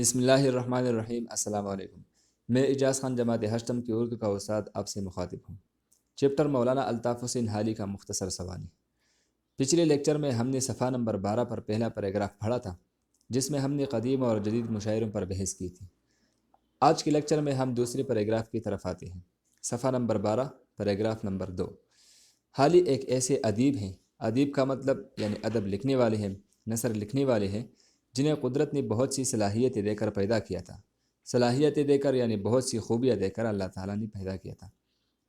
بسم اللہ الرحمن الرحیم۔ السلام علیکم۔ میں اجاز خان جماعت ہشتم کی اردو کا استاد آپ سے مخاطب ہوں۔ چیپٹر مولانا الطاف حسین حالی کا مختصر سوانی۔ پچھلے لیکچر میں ہم نے صفحہ نمبر 12 پر پہلا پیراگراف پڑھا تھا، جس میں ہم نے قدیم اور جدید مشاعروں پر بحث کی تھی۔ آج کے لیکچر میں ہم دوسرے پیراگراف کی طرف آتے ہیں۔ صفحہ نمبر 12 پیراگراف نمبر 2۔ حالی ایک ایسے ادیب ہیں، ادیب کا مطلب یعنی ادب لکھنے والے ہیں، نثر لکھنے والے ہیں، جنہیں قدرت نے بہت سی صلاحیتیں دے کر پیدا کیا تھا۔ صلاحیتیں دے کر یعنی بہت سی خوبیاں دے کر اللہ تعالیٰ نے پیدا کیا تھا۔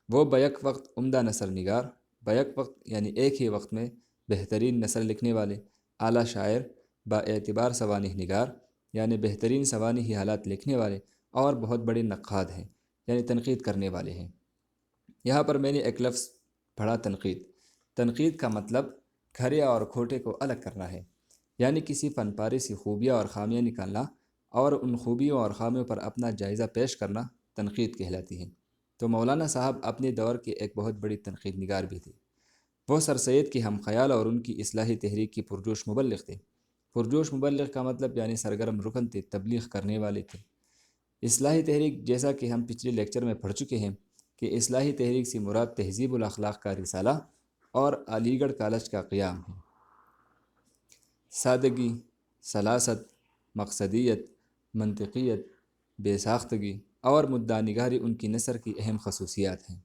وہ بیک وقت عمدہ نثر نگار، بیک وقت یعنی ایک ہی وقت میں بہترین نثر لکھنے والے، اعلیٰ شاعر، با اعتبار سوانح نگار یعنی بہترین سوانحی حالات لکھنے والے، اور بہت بڑے نقاد ہیں یعنی تنقید کرنے والے ہیں۔ یہاں پر میں نے ایک لفظ پڑھا تنقید۔ تنقید کا مطلب کھرے اور کھوٹے کو الگ کرنا ہے، یعنی کسی فن پارے سے خوبیاں اور خامیاں نکالنا اور ان خوبیوں اور خامیوں پر اپنا جائزہ پیش کرنا تنقید کہلاتی ہے۔ تو مولانا صاحب اپنے دور کے ایک بہت بڑی تنقید نگار بھی تھے۔ وہ سر سید کے ہم خیال اور ان کی اصلاحی تحریک کی پرجوش مبلغ تھے۔ پرجوش مبلغ کا مطلب یعنی سرگرم رکن تھے، تبلیغ کرنے والے تھے۔ اصلاحی تحریک جیسا کہ ہم پچھلے لیکچر میں پڑھ چکے ہیں کہ اصلاحی تحریک سے مراد تہذیب الاخلاق کا رسالہ اور علی گڑھ کالج کا قیام ہے۔ سادگی، سلاست، مقصدیت، منطقیت، بے ساختگی اور مدعانگاری ان کی نثر کی اہم خصوصیات ہیں۔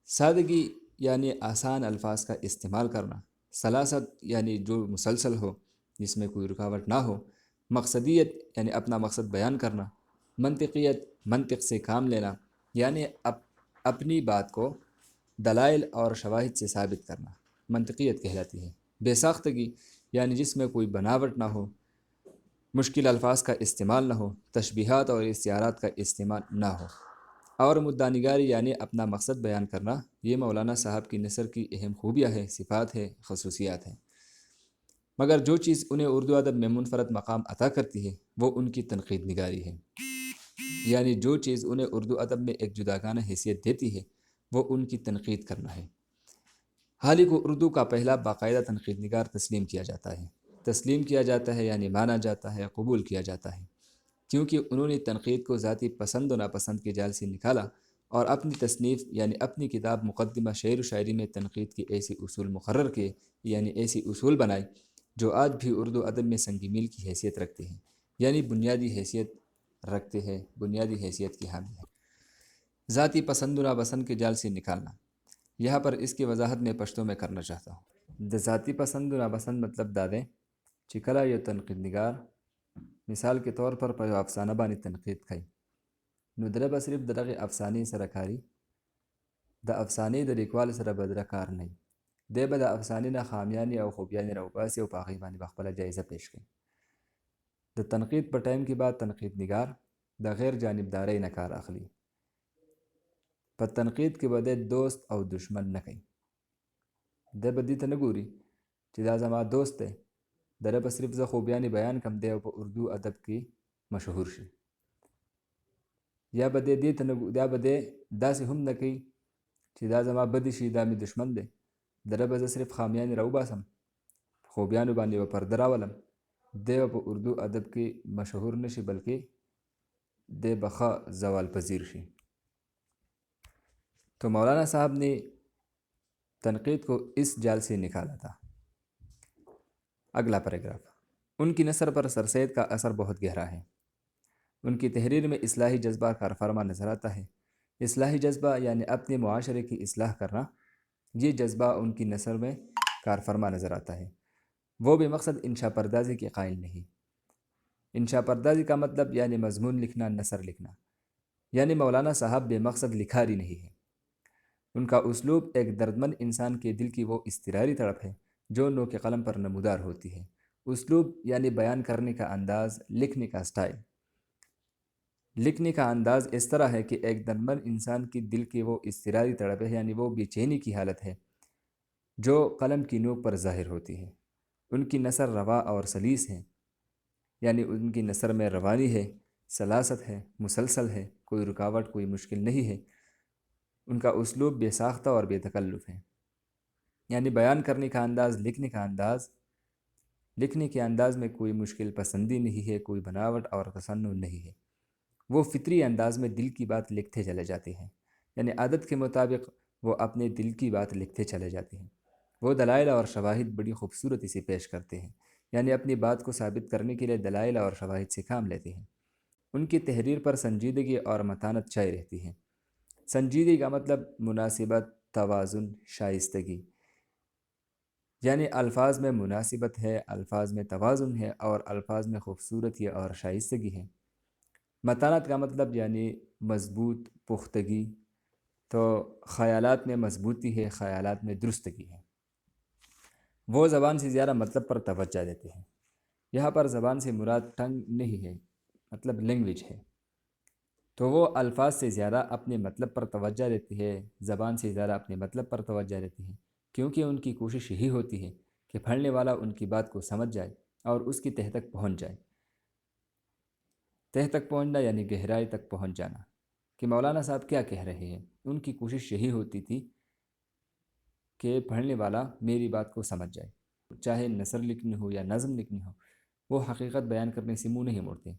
سادگی یعنی آسان الفاظ کا استعمال کرنا، سلاست یعنی جو مسلسل ہو، جس میں کوئی رکاوٹ نہ ہو، مقصدیت یعنی اپنا مقصد بیان کرنا، منطقیت منطق سے کام لینا یعنی اپنی بات کو دلائل اور شواہد سے ثابت کرنا منطقیت کہلاتی ہے۔ بے ساختگی یعنی جس میں کوئی بناوٹ نہ ہو، مشکل الفاظ کا استعمال نہ ہو، تشبیہات اور استعارات کا استعمال نہ ہو، اور مدعانگاری یعنی اپنا مقصد بیان کرنا۔ یہ مولانا صاحب کی نثر کی اہم خوبیاں ہیں، صفات ہیں، خصوصیات ہیں۔ مگر جو چیز انہیں اردو ادب میں منفرد مقام عطا کرتی ہے وہ ان کی تنقید نگاری ہے، یعنی جو چیز انہیں اردو ادب میں ایک جداگانہ حیثیت دیتی ہے وہ ان کی تنقید کرنا ہے۔ حالی کو اردو کا پہلا باقاعدہ تنقید نگار تسلیم کیا جاتا ہے۔ تسلیم کیا جاتا ہے یعنی مانا جاتا ہے، قبول کیا جاتا ہے، کیونکہ انہوں نے تنقید کو ذاتی پسند و ناپسند کے جال سے نکالا اور اپنی تصنیف یعنی اپنی کتاب مقدمہ شعر و شاعری میں تنقید کے ایسے اصول مقرر کیے، یعنی ایسی اصول بنائے جو آج بھی اردو ادب میں سنگ میل کی حیثیت رکھتے ہیں، یعنی بنیادی حیثیت رکھتے ہیں، بنیادی حیثیت کی حامل ہے۔ ذاتی پسند و ناپسند کے جال سے نکالنا، یہاں پر اس کی وضاحت میں پشتو میں کرنا چاہتا ہوں۔ د ذاتی پسند و ناپسند مطلب دادیں چکلا یا تنقید نگار مثال کے طور پر پیو افسانہ بانی تنقید کھائی نو دربا صرف درغ افسانی سرکاری د افسانی د لیکوال سره بدرکار نه دی به د افسانې نه خامیانې او خوبیانې راوباسي او په هغې باندې به خپله جایزه پیش کړي۔ د تنقید په ټایم کې بعد تنقید نگار د غیر جانبدارۍ نه کار اخلي، په تنقید کې به د دوست او دشمن نه کوي، دی به دې ته نه ګوري چې دا زما دوست دی، دره به صرف زه خوبیانې بیان کم دی او په اردو ادب کې مشهور شي، یا به دې ته نه یا به دی داسې هم نه کوي چې دا زما بدی شي، دا مې دشمن دی، دره به زه صرف خامیانې راوباسم، خوبیانو باندې به پرده راولم، دی به په اردو ادب کې مشهور نه شي بلکې دی به ښه زوال پذیر شي۔ تو مولانا صاحب نے تنقید کو اس جال سے نکالا تھا۔ اگلا پیراگراف۔ ان کی نثر پر سر سید کا اثر بہت گہرا ہے۔ ان کی تحریر میں اصلاحی جذبہ کار فرما نظر آتا ہے۔ اصلاحی جذبہ یعنی اپنے معاشرے کی اصلاح کرنا، یہ جذبہ ان کی نثر میں کار فرما نظر آتا ہے۔ وہ بے مقصد انشا پردازی کے قائل نہیں۔ انشا پردازی کا مطلب یعنی مضمون لکھنا، نثر لکھنا، یعنی مولانا صاحب بے مقصد لکھاری نہیں ہے۔ ان کا اسلوب ایک دردمند انسان کے دل کی وہ اضطراری تڑپ ہے جو نو کے قلم پر نمودار ہوتی ہے۔ اسلوب یعنی بیان کرنے کا انداز، لکھنے کا سٹائل۔ لکھنے کا انداز اس طرح ہے کہ ایک دردمند انسان کی دل کی وہ اضطراری تڑپ ہے، یعنی وہ بے چینی کی حالت ہے جو قلم کی نوک پر ظاہر ہوتی ہے۔ ان کی نثر روا اور سلیس ہے، یعنی ان کی نثر میں روانی ہے، سلاست ہے، مسلسل ہے، کوئی رکاوٹ، کوئی مشکل نہیں ہے۔ ان کا اسلوب بے ساختہ اور بے تکلف ہے، یعنی بیان کرنے کا انداز، لکھنے کا انداز، لکھنے کے انداز میں کوئی مشکل پسندی نہیں ہے، کوئی بناوٹ اور تصنع نہیں ہے۔ وہ فطری انداز میں دل کی بات لکھتے چلے جاتے ہیں، یعنی عادت کے مطابق وہ اپنے دل کی بات لکھتے چلے جاتے ہیں۔ وہ دلائل اور شواہد بڑی خوبصورتی سے پیش کرتے ہیں، یعنی اپنی بات کو ثابت کرنے کے لیے دلائل اور شواہد سے کام لیتے ہیں۔ ان کی تحریر پر سنجیدگی اور متانت چھائی رہتی ہے۔ سنجیدگی کا مطلب مناسبت، توازن، شائستگی، یعنی الفاظ میں مناسبت ہے، الفاظ میں توازن ہے اور الفاظ میں خوبصورتی اور شائستگی ہے۔ متانت کا مطلب یعنی مضبوط، پختگی، تو خیالات میں مضبوطی ہے، خیالات میں درستگی ہے۔ وہ زبان سے زیادہ مطلب پر توجہ دیتے ہیں۔ یہاں پر زبان سے مراد ٹنگ نہیں ہے، مطلب لینگویج ہے۔ تو وہ الفاظ سے زیادہ اپنے مطلب پر توجہ دیتی ہے، زبان سے زیادہ اپنے مطلب پر توجہ دیتی ہے، کیونکہ ان کی کوشش یہی ہوتی ہے کہ پڑھنے والا ان کی بات کو سمجھ جائے اور اس کی تہ تک پہنچ جائے۔ تہ تک پہنچنا یعنی گہرائی تک پہنچ جانا، کہ مولانا صاحب کیا کہہ رہے ہیں۔ ان کی کوشش یہی ہوتی تھی کہ پڑھنے والا میری بات کو سمجھ جائے، چاہے نثر لکھنی ہو یا نظم لکھنی ہو، وہ حقیقت بیان کرنے سے منہ نہیں موڑتے۔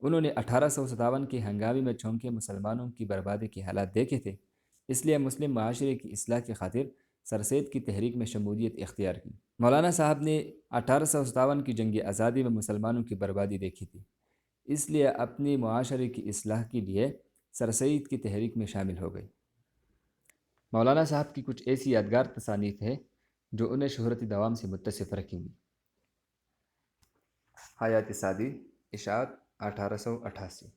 انہوں نے 1857 کے ہنگامی میں چونکہ مسلمانوں کی بربادی کے حالات دیکھے تھے، اس لیے مسلم معاشرے کی اصلاح کی خاطر سرسید کی تحریک میں شمولیت اختیار کی۔ مولانا صاحب نے 1857 کی جنگ آزادی میں مسلمانوں کی بربادی دیکھی تھی، اس لیے اپنی معاشرے کی اصلاح کے لیے سرسید کی تحریک میں شامل ہو گئی۔ مولانا صاحب کی کچھ ایسی یادگار تصانیف ہے جو انہیں شہرت دوام سے متصف رکھیں گی۔ حیات سعدی، اشاعت 1888،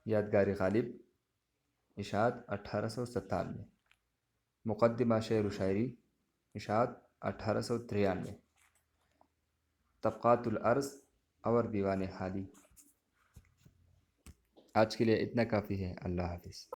یادگار غالب، اشاعت 1897، مقدمہ شعر و شاعری، اشاعت 1893، طبقات الارض اور دیوان حالی۔ آج کے لیے اتنا کافی ہے۔ اللہ حافظ۔